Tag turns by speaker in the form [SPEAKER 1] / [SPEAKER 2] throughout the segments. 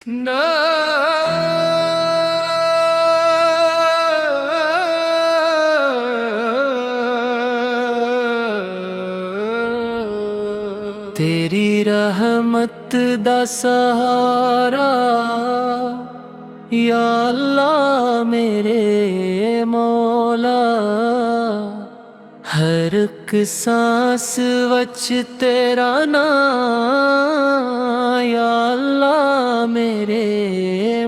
[SPEAKER 1] ना तेरी रहमत दा सहारा या अल्लाह मेरे मौला। हर एक सांस वच तेरा नाम या अल्लाह मेरे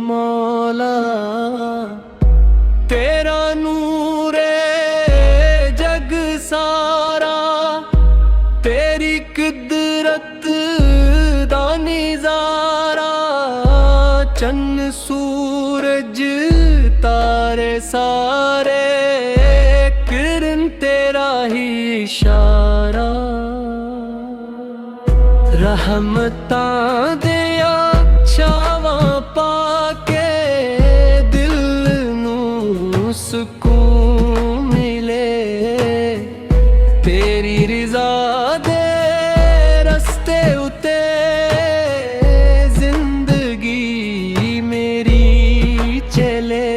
[SPEAKER 1] मौला। तेरा नूरे जग सारा, तेरी कुदरत दा निज़ारा। चन्न सूरज तारे सारे, किरण तेरा ही इशारा। रहमतां दिया छावां पाके दिल नूं सुकून मिले। तेरी रिज़ा दे रस्ते उते जिंदगी मेरी चले।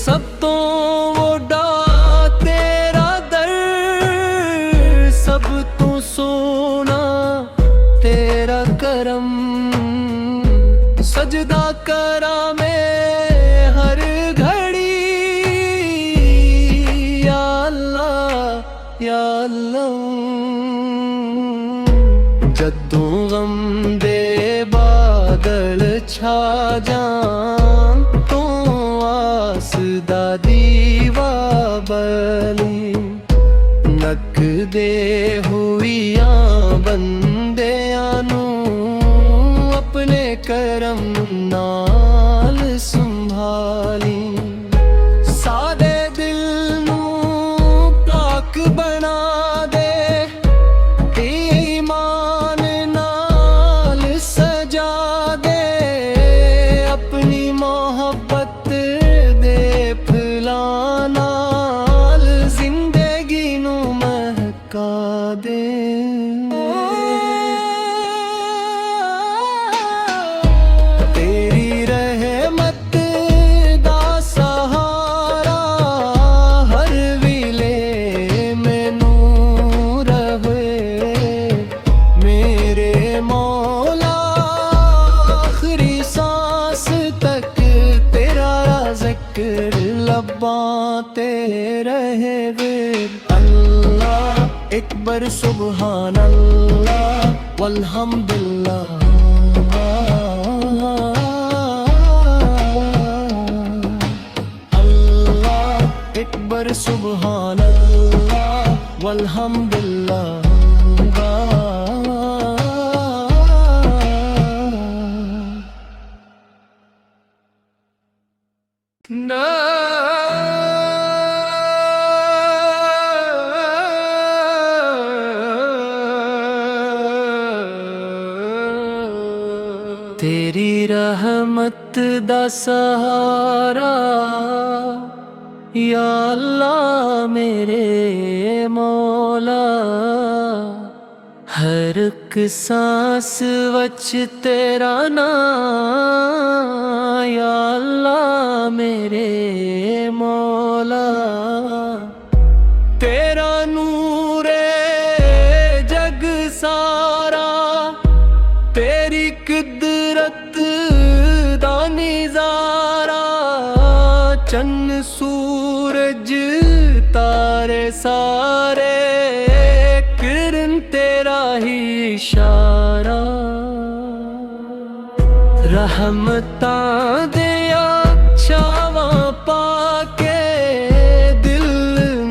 [SPEAKER 1] सब तो वड्डा तेरा दर, सब तो सोना तेरा करम। सजदा करा मैं हर घड़ी या अल्लाह या अल्लाह। जदों गम दे बादल छा जान, तो आस दा दीवा बली। नक दे हुईयां बंदियां नूं अपने करम नाल संभाली। सादे दिल नूं पाक बना दे, ईमान नाल सजा दे। अपनी मोहब्बत दे फुलां नाल जिंदगी नूं महका दे। तेरी रहमत दा सहारा हर विले मैनू रहे। मेरे मौला आखिरी सांस तक तेरा ज़िक्र लब्बां ते रहे। अल्लाह अकबर सुबहान अल्लाह वल्हम्दुलिल्लाह। अकबर सुबहान अल्लाह वल्हम्दुलिल्लाह। ना तेरी रहमत दा सहारा या अल्लाह मेरे मौला। हर एक सांस वच तेरा नाम या अल्लाह मेरे मौला। तेरा नूरे जग सारा, तेरी कुदरत दा निज़ारा। चन्न सूरज तारे सारे, किरण तेरा ही इशारा। रहमतां दिया छावां पाके दिल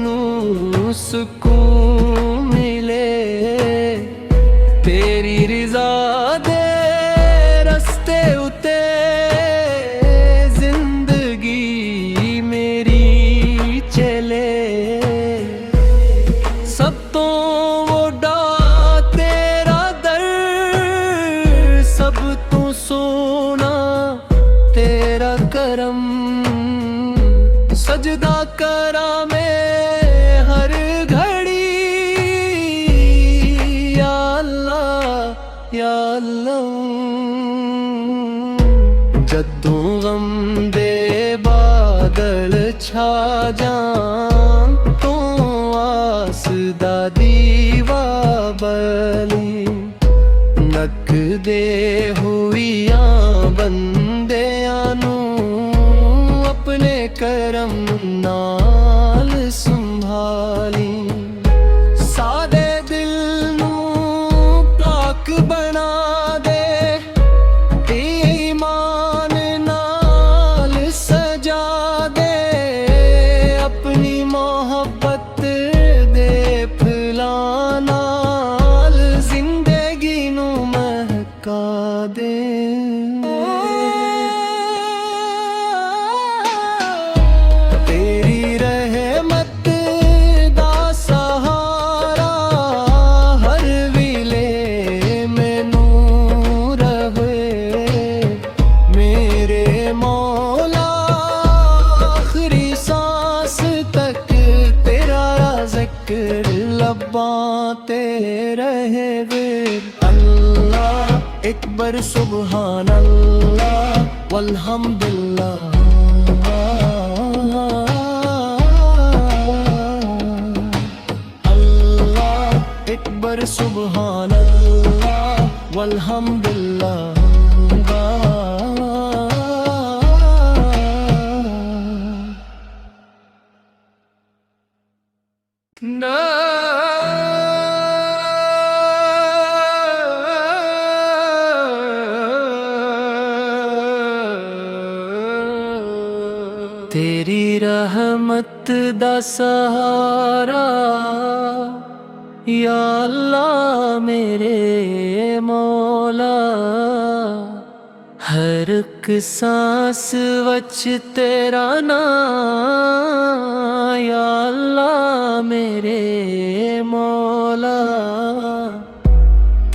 [SPEAKER 1] नूं सुकून मिले। तेरी रिज़ा दे रस्ते उते जिंदगी मेरी चले। सब तो वड्डा तेरा दर, सब तो सोना तेरा करम। सजदा करा मैं हर घड़ी या अल्लाह या अल्लाह। जदों गम दे बादल छा जान तो आस दा दीवा बली नक दे हुईयां बंदियां नू अपने करम नाल संभाली सादे दिल नू पाक बना दे ईमान नाल सजा दे अपनी मोहब्बत दे फुलां नाल जिंदगी नू महका दे तेरी रहमत दा सहारा हर विले मैनू रहे मेरे मौला आखिरी सांस तक तेरा ज़िक्र लब्बां ते रहे अल्लाह अकबर सुबहान अल्लाह वल्हम्दुलिल्लाह अल्लाह अकबर सुबहान अल्लाह वल्हम्दुलिल्लाह ना तेरी रहमत दा सहारा या अल्लाह मेरे मौला हर एक सांस वच तेरा नाम या अल्लाह मेरे मौला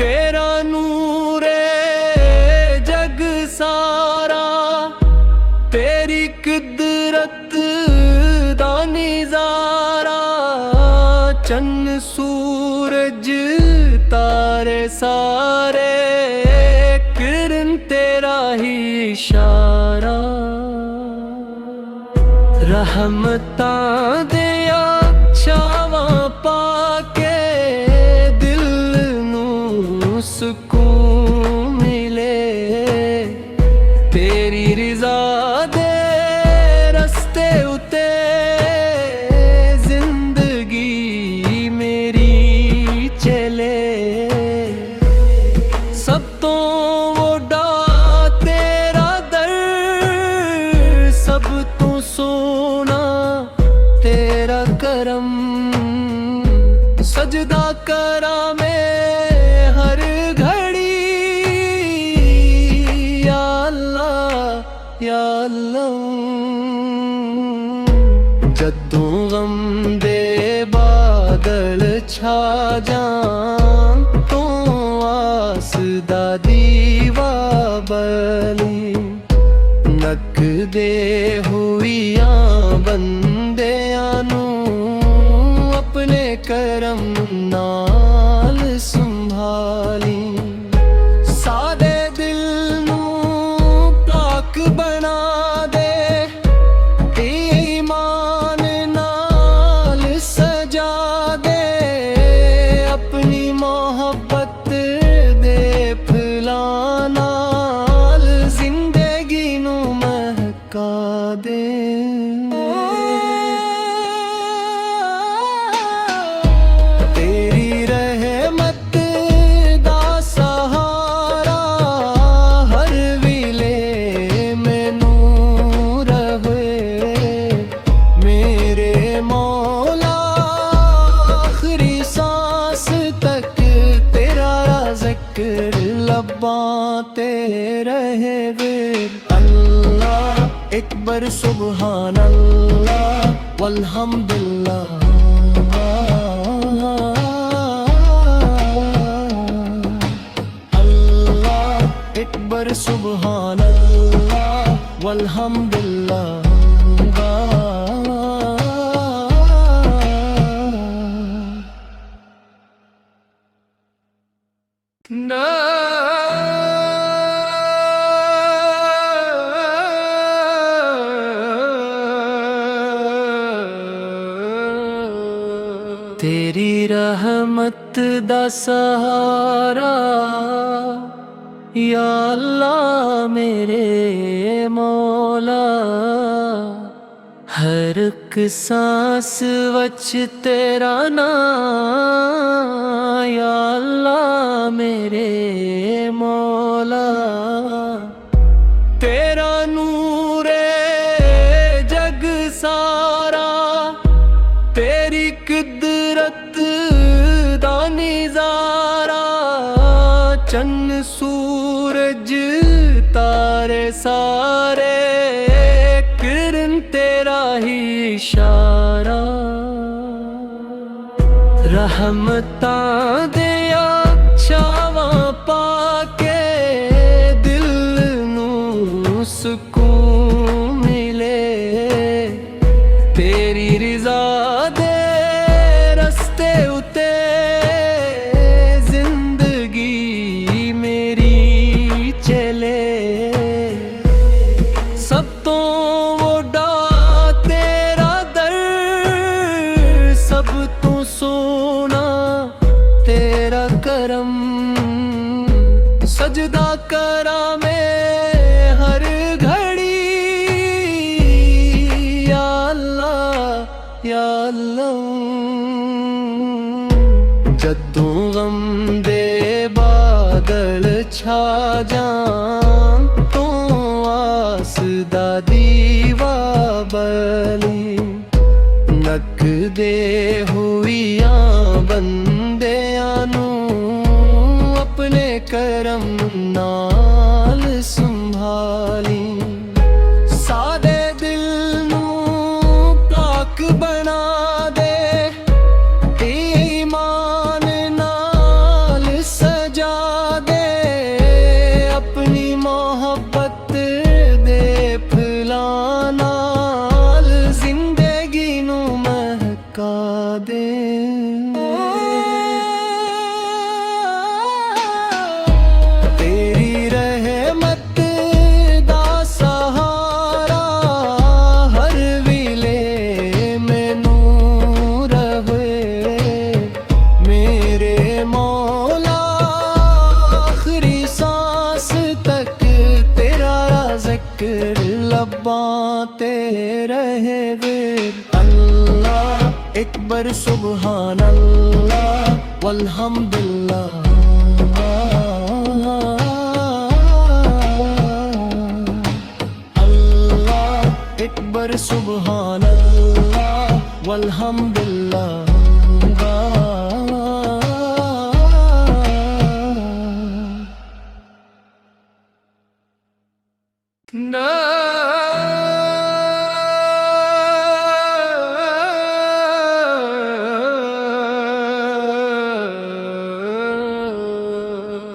[SPEAKER 1] तेरा नूरे जग सारा तेरी कुदरत दा निज़ारा चन्न सूरज तारे सारे किरण तेरा ही इशारा रहमतां दिया छावां पाके दिल नू सुकून मिले तेरी रिज़ा दे रस्ते उते जिंदगी मेरी चले सब तो वड्डा तेरा दर सब तो सोना तेरा करम सजदा करा मैं हर घड़ी या अल्लाह या अल्लाह जदों गम दे बादल छा जान तो आस दा दीवा बली नक दे हुईयां बंदियां नू अपने करम नाल संभाली सादे दिल नू पाक बना दे ईमान नाल सजा दे अपनी मोहब्बत दे फुलां नाल जिंदगी नू महका दे तेरी रहमत दा सहारा हर विले मैनू रहे मेरे मौला आखिरी सांस तक तेरा ज़िक्र लब्बां ते रहे अल्लाह अकबर सुबहान अल्लाह वल्हम्दुलिल्लाह अकबर सुबहान अल्लाह वल्हम्दुलिल्लाह ना तेरी रहमत दा सहारा या अल्लाह मेरे मौला। हर एक सांस वच तेरा नाम या अल्लाह मेरे मौला। तेरा नूरे जग सारा, तेरी कुदरत दा निज़ारा। चन्न सूरज तारे सारे, किरण तेरा ही इशारा। रहमतां दिया छावां पाके दिल नूं सुकून मिले। तेरी रिज़ा दे रस्ते उते जिंदगी मेरी चले। सब तो वड्डा तेरा दर, सब तो सोना तेरा करम। सजदा करा मैं हर घड़ी या अल्लाह या अल्लाह। जदों गम दे बादल छा जान, तो आस दा दीवा बली। नक दे हुइयां बंदियां नूं अपने करम नाल संभाली। सादे दिल नूं पाक बना दे, ईमान नाल सजा दे। अपनी मोहब्बत दे फुलां नाल जिंदगी नूं महका दे। तेरी रहमत दा सहारा हर विले मैनू रहे मेरे मौला। आखिरी सांस तक तेरा ज़िक्र लब्बां ते रहे। अल्लाह अकबर सुबहान अल्लाह वल्हम्दुलिल्लाह। अल्लाह अकबर सुबहान अल्लाह वल्हम्दुलिल्लाह।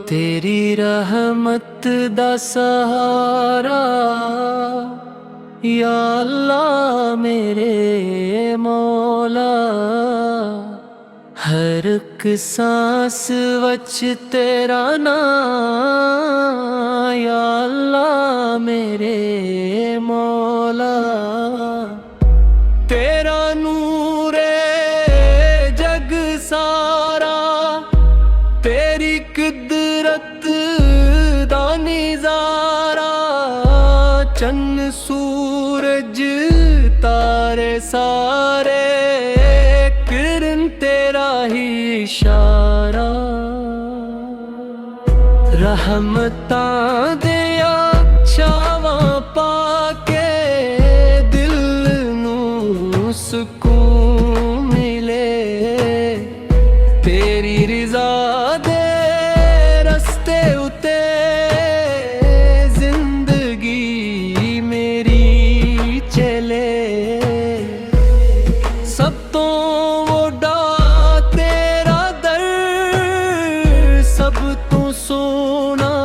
[SPEAKER 1] तेरी रहमत दा सहारा या अल्लाह मेरे मौला। हर एक सांस वच तेरा नाम या अल्लाह मेरे मौला। तेरा नूरे जग सारा, तेरी कुदरत दा निज़ारा। चन्न सूरज तारे सारे, किरण तेरा ही इशारा। रहमतां दिया छावां पाके दिल नूं सुकून मिले। तेरी रिज़ा दे रस्ते उते जिंदगी मेरी चले। सब तो वड्डा तेरा दर, सब तो सोना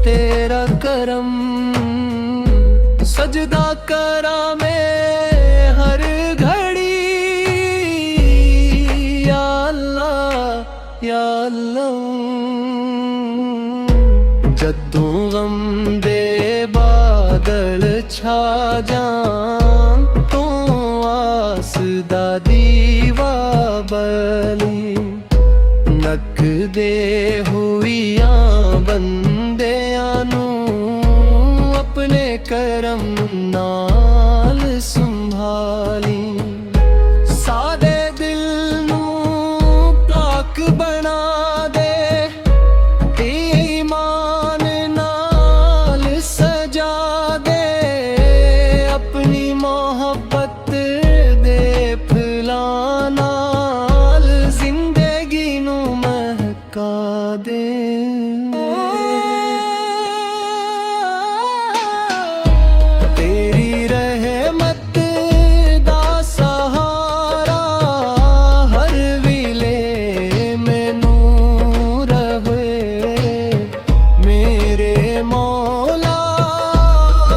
[SPEAKER 1] तेरा करम। सजदा करा मैं हर घड़ी या अल्लाह या अल्लाह। जदों गम दे बादल छा जान, तो आस दा दीवा बली। करम नाल संभाली। सादे दिल नू पाक बना दे, ईमान नाल सजा दे, अपनी मोहब्बत दे फुलां नाल जिंदगी नू महका दे। तेरी रहमत दा सहारा हर विले मैनू रहे, मेरे मौला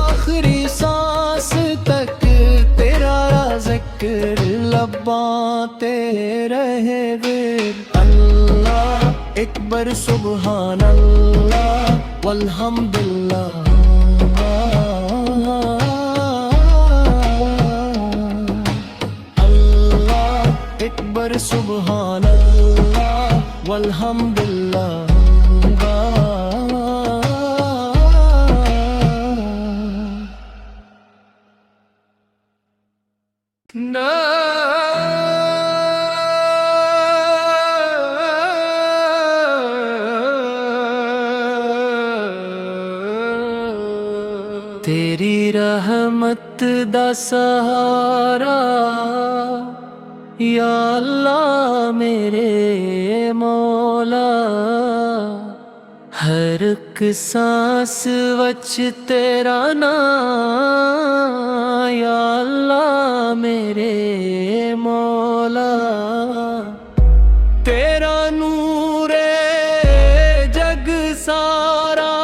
[SPEAKER 1] आखिरी सांस तक तेरा ज़िक्र लब्बां ते रहे विर। अल्लाह अकबर सुबहान अल्लाह वल्हम्दुलिल्लाह। अल्लाह अकबर सुबहान अल्लाह वल्हम्दुलिल्लाह। तेरी रहमत दा सहारा या अल्लाह मेरे मौला, हर एक सांस वच तेरा नाम या अल्लाह मेरे मौला। तेरा नूरे जग सारा,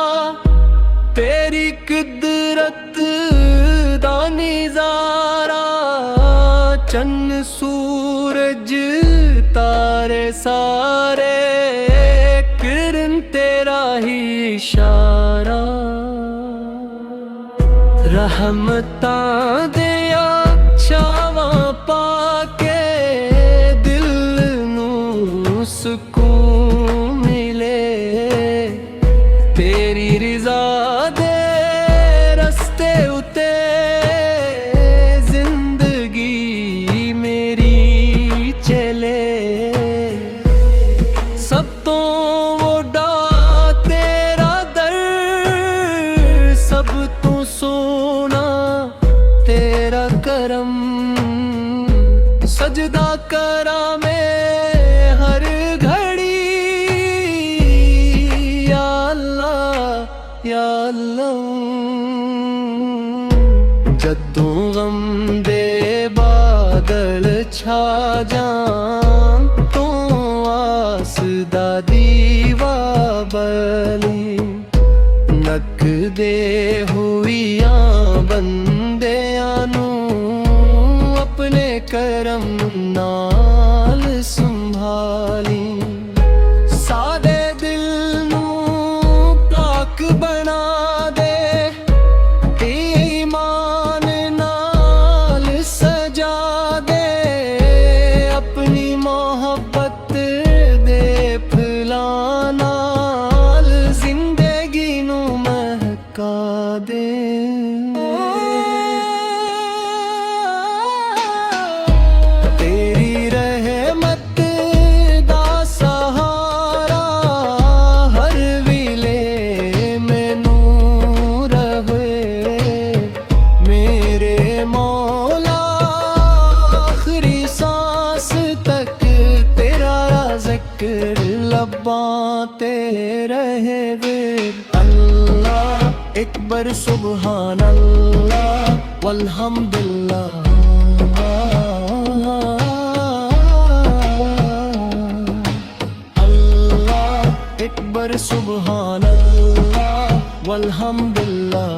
[SPEAKER 1] तेरी कुदरत दा निज़ारा, चन्न सूरज तारे सारे किरण तेरा ही इशारा। रहमतां दिया छावां पाके दिल नू सुकून मिले, तेरी रिज़ा दे रस्ते उते जिंदगी मेरी चले। सब तो वड्डा तेरा दर, सब तो सोना तेरा करम, सजदा करा मैं हर घड़ी या अल्लाह या अल्लाह। जदों गम दे बादल छा जान, तो आस दा दीवा बली, नक दे हुइयां बंदियां नू अपने करम नाल संभाली। सादे दिल नू पाक बना दे, ईमान नाल सजा दे, अपनी मोहब्बत दे फुलां नाल जिंदगी नू महका दे। तेरी रहमत दा सहारा हर विले मैनू रहे, मेरे मौला आखिरी सांस तक तेरा ज़िक्र लब्बां ते रहे विर। अल्लाह अकबर सुबहान अल्लाह वल्हम्दुलिल्लाह। अल्लाह अकबर सुबहान अल्लाह वल्हम्दुलिल्लाह।